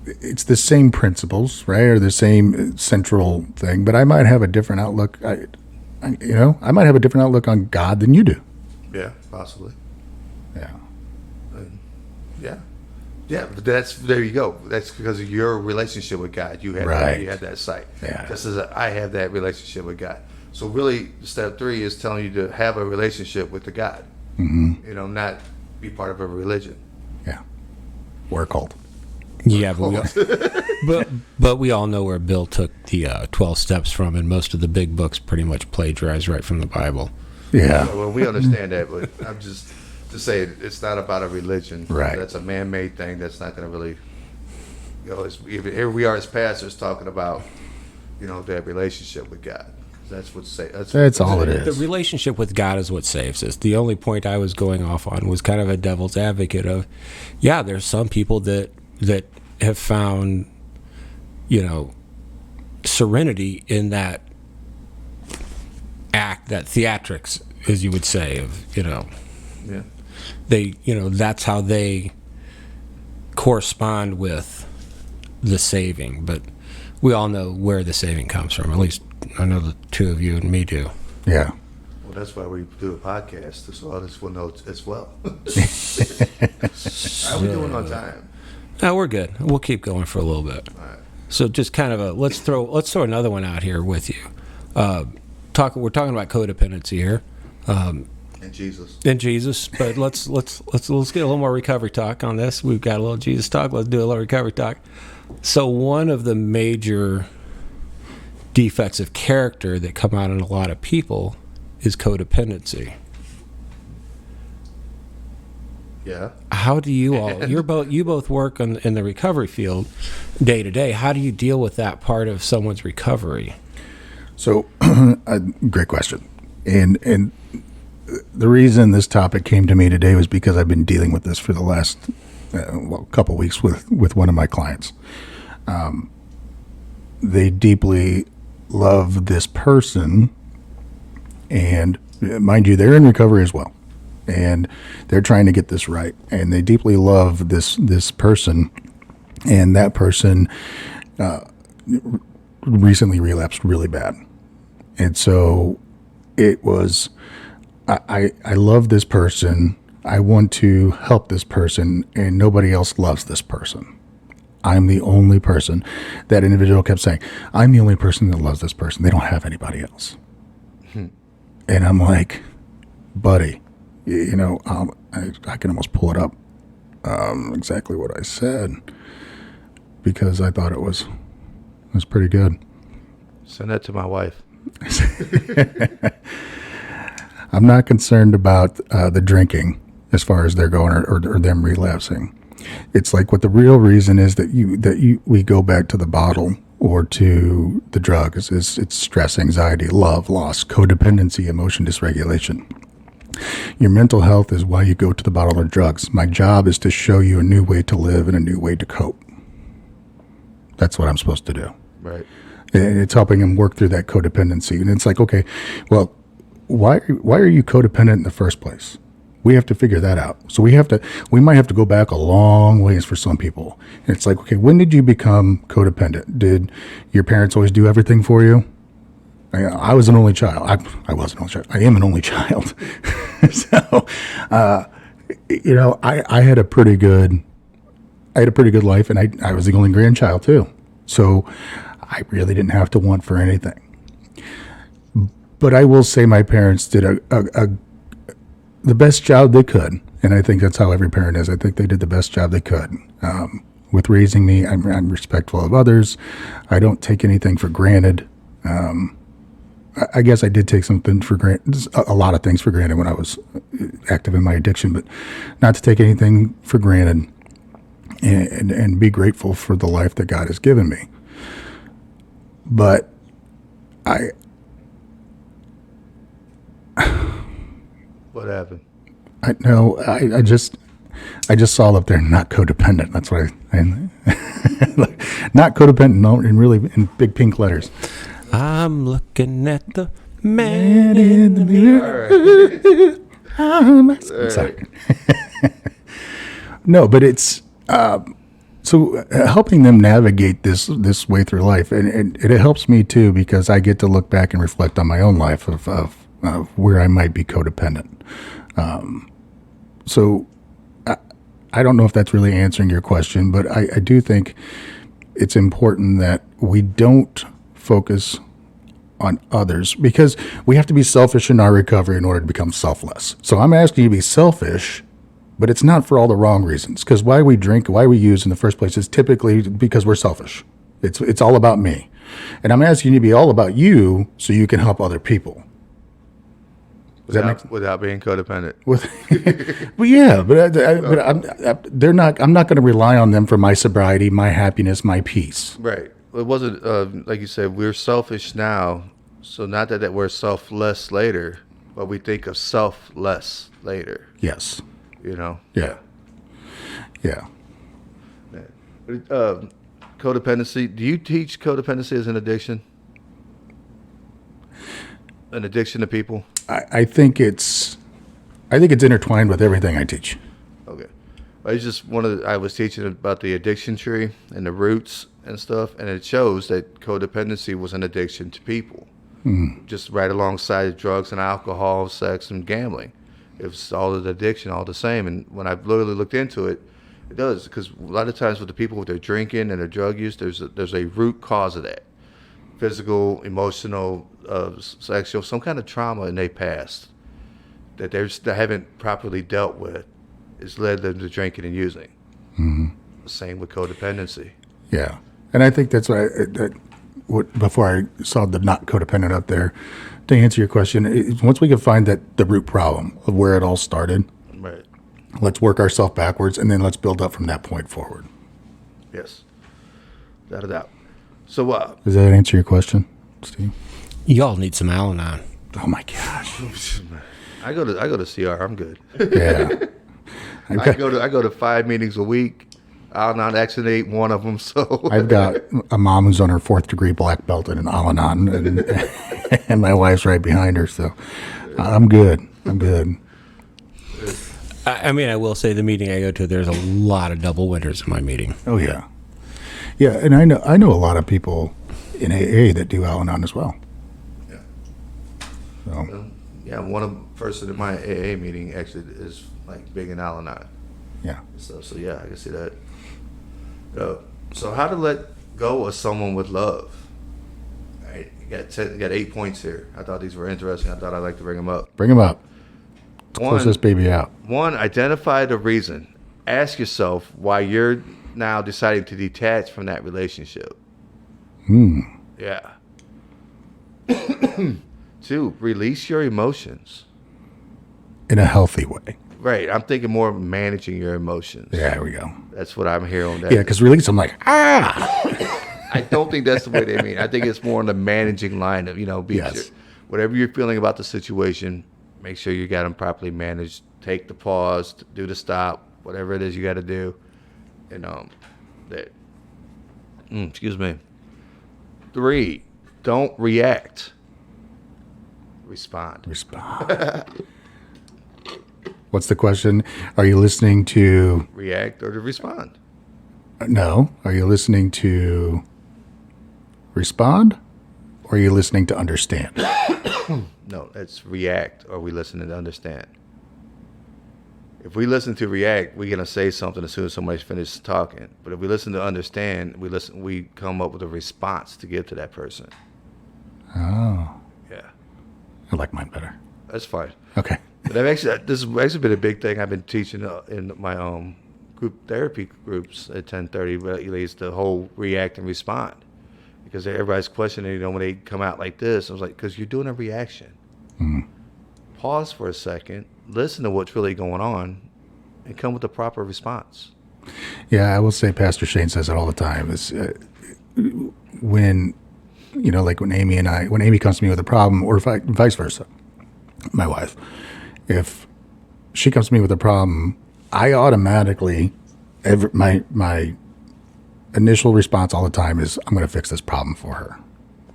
it's the same principles, right, or the same central thing. But I might have a different outlook. I might have a different outlook on God than you do. Yeah, possibly. Yeah. Yeah. Yeah, but there you go. That's because of your relationship with God. You have Right. you have that sight. Yeah. Just as I have that relationship with God. So really, step 3 is telling you to have a relationship with the God. Mm-hmm. Not be part of a religion. Yeah. We're a cult. Yeah, but we all know where Bill took the 12 steps from, and most of the big books pretty much plagiarized right from the Bible. Yeah. Well, we understand that, but I'm just to say it's not about a religion. Right. That's a man-made thing. That's not going to really. Here we are as pastors talking about, that relationship with God. That's That's all it is. The relationship with God is what saves us. The only point I was going off on was kind of a devil's advocate of, yeah, there's some people that have found, serenity in that act, that theatrics, as you would say, of, Yeah. they, that's how they correspond with the saving. But we all know where the saving comes from. At least I know the two of you and me do. Yeah. Well, that's why we do a podcast, so others will know as well. How we doing on time? No, we're good. We'll keep going for a little bit. All right. So just kind of let's throw another one out here with you. We're talking about codependency here. And Jesus. In Jesus, but let's get a little more recovery talk on this. We've got a little Jesus talk. Let's do a little recovery talk. So one of the major defects of character that come out in a lot of people is codependency. Yeah. How do you all? You both work in the recovery field day to day. How do you deal with that part of someone's recovery? So, great question. And the reason this topic came to me today was because I've been dealing with this for the last couple of weeks with one of my clients. They deeply love this person, and mind you, they're in recovery as well, and they're trying to get this right, and they deeply love this person, and that person recently relapsed really bad, and so it was. I love this person. I want to help this person, and nobody else loves this person. I'm the only person. That individual kept saying, I'm the only person that loves this person. They don't have anybody else. And I'm like, buddy, I can almost pull it up exactly what I said, because I thought it was pretty good. Send that to my wife. I'm not concerned about the drinking as far as they're going or them relapsing. It's like what the real reason is that we go back to the bottle or to the drugs is it's stress, anxiety, love, loss, codependency, emotion dysregulation. Your mental health is why you go to the bottle or drugs. My job is to show you a new way to live and a new way to cope. That's what I'm supposed to do. Right. And it's helping them work through that codependency. And it's like, okay, well, why are you codependent in the first place? We have to figure that out. So we might have to go back a long ways for some people. And it's like, okay, when did you become codependent? Did your parents always do everything for you? I was an only child. I was an only child. I am an only child. So, I had a pretty good life, and I was the only grandchild too. So I really didn't have to want for anything. But I will say my parents did the best job they could, and I think that's how every parent is. I think they did the best job they could with raising me. I'm respectful of others. I don't take anything for granted. I guess I did take something for granted, a lot of things for granted when I was active in my addiction, but not to take anything for granted and be grateful for the life that God has given me. But What happened? I just I just saw up there, not codependent. That's what like, not codependent, no, in really in big pink letters. I'm looking at the man in the mirror. Sorry. No, but it's so helping them navigate this way through life, and it helps me too because I get to look back and reflect on my own life of where I might be codependent. So I don't know if that's really answering your question, but I do think it's important that we don't focus on others because we have to be selfish in our recovery in order to become selfless. So I'm asking you to be selfish, but it's not for all the wrong reasons. Because why we drink, why we use in the first place is typically because we're selfish. It's all about me. And I'm asking you to be all about you so you can help other people. Without being codependent. Well, yeah, they're not. I'm not going to rely on them for my sobriety, my happiness, my peace. Right. It wasn't like you said. We're selfish now, so not that we're selfless later, but we think of selfless later. Yes. You know. Yeah. Yeah. Codependency. Do you teach codependency as an addiction? An addiction to people? I think it's intertwined with everything I teach. Okay. I just I was teaching about the addiction tree and the roots and stuff, and it shows that codependency was an addiction to people. Just right alongside drugs and alcohol, sex and gambling. It was all the addiction, all the same. And when I literally looked into it, it does, because a lot of times with the people with their drinking and their drug use, there's a root cause of that. Physical, emotional, sexual, some kind of trauma in their past that they haven't properly dealt with has led them to drinking and using. Mm-hmm. Same with codependency. Yeah, and I think that's before I saw the not codependent up there, to answer your question, once we can find the root problem of where it all started, right? Let's work ourselves backwards, and then let's build up from that point forward. Yes, without a doubt. So, does that answer your question, Steve? Y'all need some Al-Anon. Oh my gosh! I go to CR. I'm good. Yeah. I go to 5 meetings a week. Al-Anon actually ain't one of them. So I've got a mom who's on her 4th degree black belt in Al-Anon, and my wife's right behind her. So I'm good. I mean, I will say the meeting I go to, there's a lot of double winners in my meeting. Oh yeah. Yeah, and I know a lot of people in AA that do Al-Anon as well. Yeah. So. Yeah, one person in my AA meeting actually is like big in Al-Anon. Yeah. So yeah, I can see that. So how to let go of someone with love? All right, you got 8 points here. I thought these were interesting. I thought I'd like to bring them up. Bring them up. Close this baby out. 1, identify the reason. Ask yourself why you're now deciding to detach from that relationship. Yeah. 2, release your emotions. In a healthy way. Right. I'm thinking more of managing your emotions. Yeah, there we go. That's what I'm hearing on that. Yeah, because release, I'm like, ah! I don't think that's the way they mean. I think it's more on the managing line of, yes. Whatever you're feeling about the situation, make sure you got them properly managed. Take the pause, do the stop, whatever it is you got to do. And excuse me. 3, don't react. Respond. What's the question? Are you listening to react or to respond? No. Are you listening to respond, or are you listening to understand? No, it's react, or we listening to understand. If we listen to react, we're gonna say something as soon as somebody's finished talking. But if we listen to understand, we come up with a response to give to that person. Oh. Yeah. I like mine better. That's fine. Okay. But this has actually been a big thing I've been teaching in my group therapy groups at 10:30. Lately, is the whole react and respond, because everybody's questioning. When they come out like this, I was like, because you're doing a reaction. Mm-hmm. Pause for a second, listen to what's really going on, and come with the proper response. Yeah, I will say Pastor Shane says it all the time. Is when when Amy comes to me with a problem, or vice versa, my wife. If she comes to me with a problem, I automatically, my initial response all the time is, I'm going to fix this problem for her.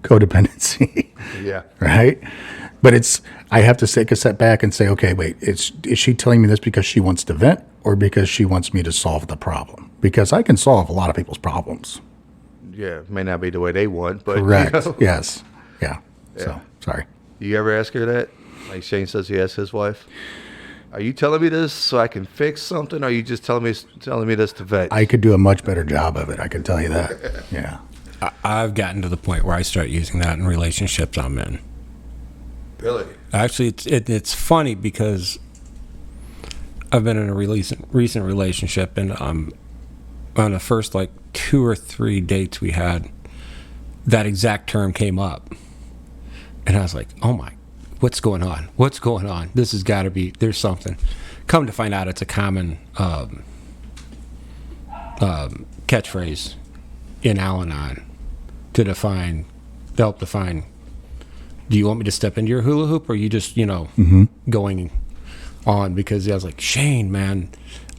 Codependency. Yeah. Right? But I have to take a step back and say, okay, wait, is she telling me this because she wants to vent or because she wants me to solve the problem? Because I can solve a lot of people's problems. Yeah, may not be the way they want, but Correct. you know. Yes. Yeah. Yeah. So, sorry. You ever ask her that? Like Shane says he asked his wife, "Are you telling me this so I can fix something, or are you just telling me this to vet?" I could do a much better job of it. I can tell you that. Yeah. I've gotten to the point where I start using that in relationships I'm in. Really? Actually, it's funny because I've been in a recent relationship, and on the first like 2 or 3 dates we had, that exact term came up, and I was like, "Oh my, what's going on? What's going on? This has got to be, there's something." Come to find out, it's a common catchphrase in Al-Anon to help define. Do you want me to step into your hula hoop, or are you just, going on? Because I was like, Shane, man,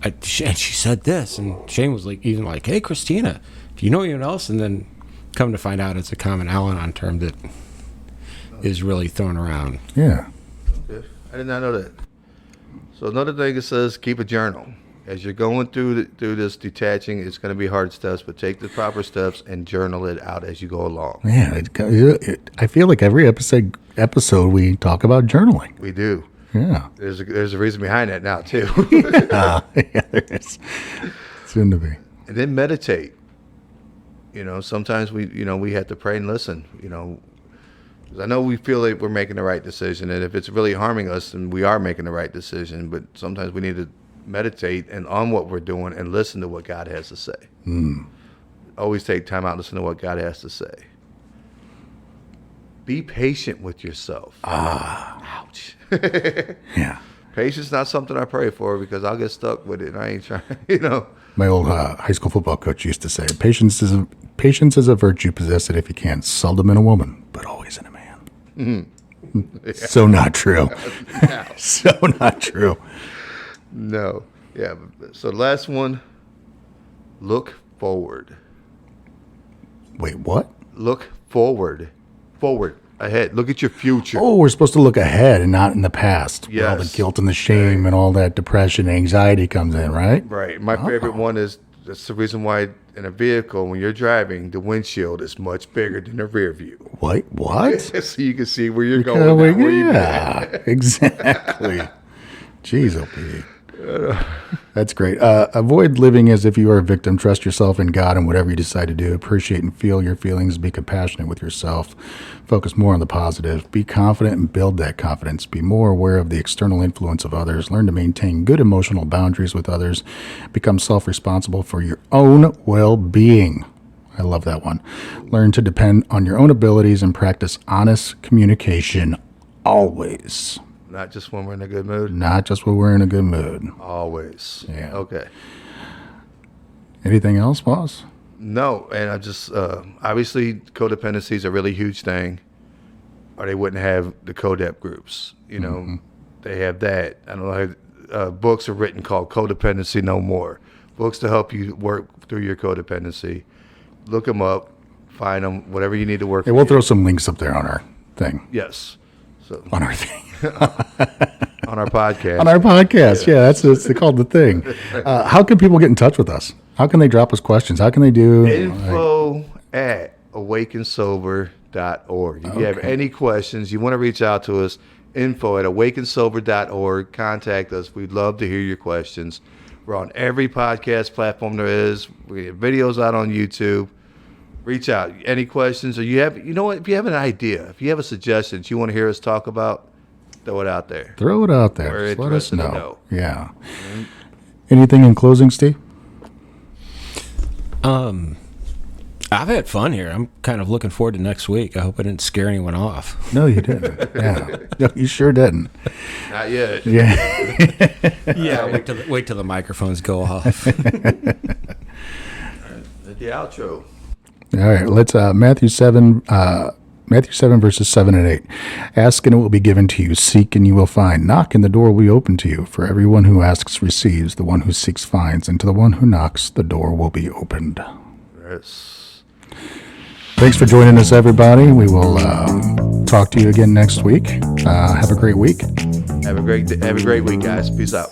and she said this, and Shane was like, even like, hey, Christina, do you know anyone else? And then come to find out, it's a common Al-Anon term that is really thrown around. Yeah. Okay. I did not know that. So another thing it says, keep a journal. As you're going through this detaching, it's going to be hard steps, but take the proper steps and journal it out as you go along. Yeah. I feel like every episode we talk about journaling. We do. Yeah. There's a reason behind that now too. Yeah, there is. Soon to be. And then meditate. Sometimes we have to pray and listen. 'Cause I know we feel like we're making the right decision, and if it's really harming us, then we are making the right decision. But sometimes we need to meditate and on what we're doing and listen to what God has to say. Always take time out and listen to what God has to say. Be patient with yourself. Ouch. Yeah. Patience not something I pray for because I'll get stuck with it and I ain't trying, My old high school football coach used to say, patience is a virtue, possess it if you can. Seldom in a woman, but always in a man. Yeah. So not true. So not true. No. Yeah. So last one, look forward. Wait, what? Look forward. Forward. Ahead. Look at your future. Oh, we're supposed to look ahead and not in the past. Where all the Yes. guilt and the shame and all that depression and anxiety comes in, right? Right. My favorite one is, that's the reason why in a vehicle, when you're driving, the windshield is much bigger than the rear view. What? So you can see where you're going. Not where you've been. Yeah, exactly. Jeez, OP. That's great. Avoid living as if you are a victim. Trust yourself in God and whatever you decide to do. Appreciate and feel your feelings. Be compassionate with yourself. Focus more on the positive. Be confident and build that confidence. Be more aware of the external influence of others. Learn to maintain good emotional boundaries with others. Become self-responsible for your own well-being. I love that one. Learn to depend on your own abilities and practice honest communication always. Not just when we're in a good mood. Not just when we're in a good mood. Always. Yeah. Okay. Anything else, boss? No, and I just obviously codependency is a really huge thing, or they wouldn't have the codep groups. They have that. I don't know. Books are written called Codependency No More. Books to help you work through your codependency. Look them up, find them, whatever you need to work. Yeah, we'll throw some links up there on our thing. Yes. So On our thing. on our podcast. On our podcast. Yeah, that's called the thing. How can people get in touch with us? How can they drop us questions? How can they do Info at awakensober.org. If you have any questions, you want to reach out to us, info at awakensober.org. Contact us. We'd love to hear your questions. We're on every podcast platform there is. We have videos out on YouTube. Reach out. Any questions? Or if you have an idea, if you have a suggestion that you want to hear us talk about, throw it out there. Throw it out there. We're Just let us interested to know. know. Yeah. Anything in closing, Steve? I've had fun here. I'm kind of looking forward to next week. I hope I didn't scare anyone off. No, you didn't. Yeah. No, you sure didn't. Not yet. Yeah. Yeah, wait till the microphones go off. The outro. All right. Let's Matthew 7 Matthew 7, verses 7 and 8. Ask and it will be given to you. Seek and you will find. Knock and the door will be opened to you. For everyone who asks receives. The one who seeks finds. And to the one who knocks, the door will be opened. Yes. Thanks for joining us, everybody. We will talk to you again next week. Have a great week. Have a great week, guys. Peace out.